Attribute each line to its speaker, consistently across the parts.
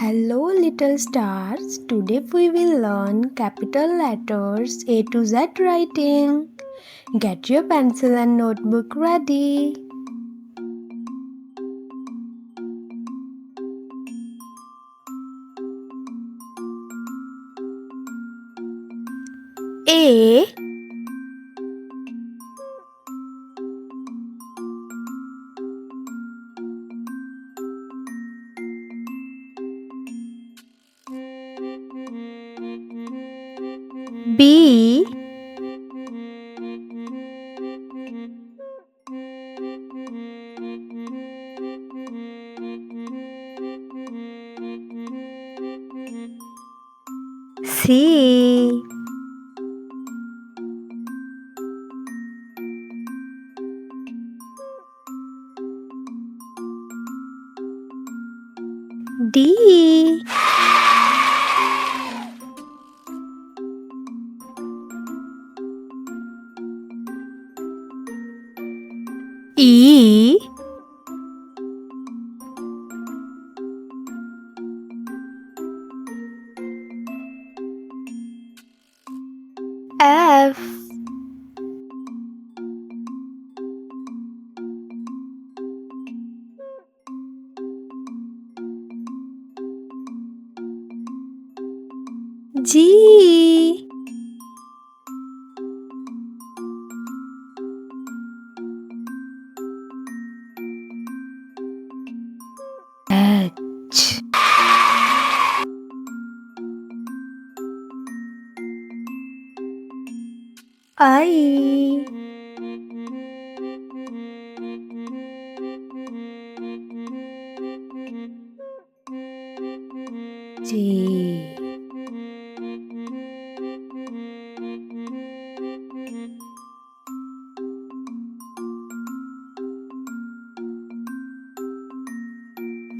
Speaker 1: Hello little stars, today we will learn capital letters A to Z writing. Get your pencil and notebook ready. A B C D E F G H I J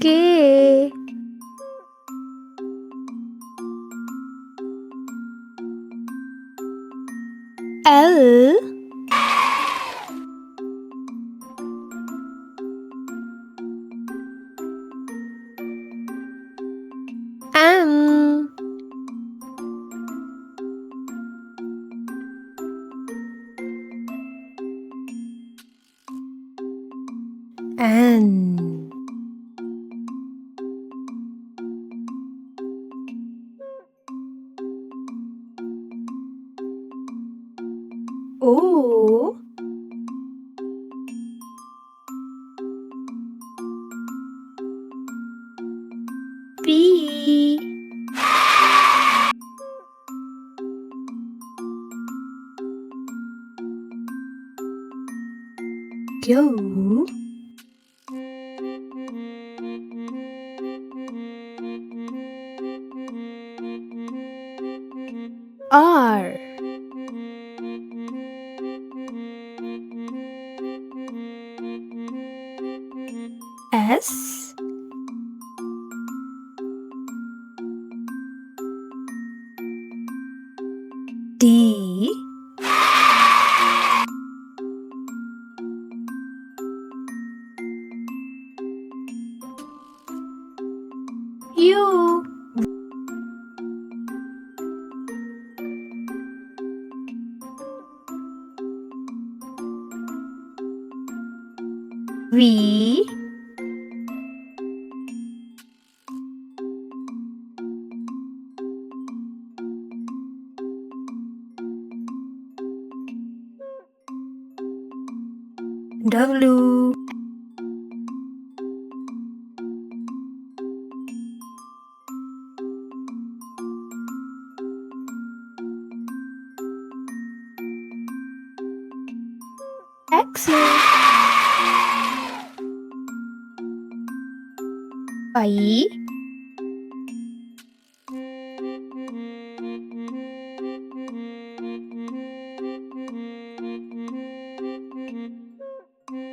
Speaker 1: K L M N O P Q R S D U V W X Y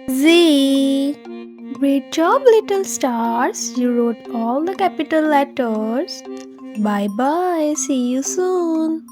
Speaker 1: Z. Great job, little stars. You wrote all the capital letters. Bye bye. See you soon.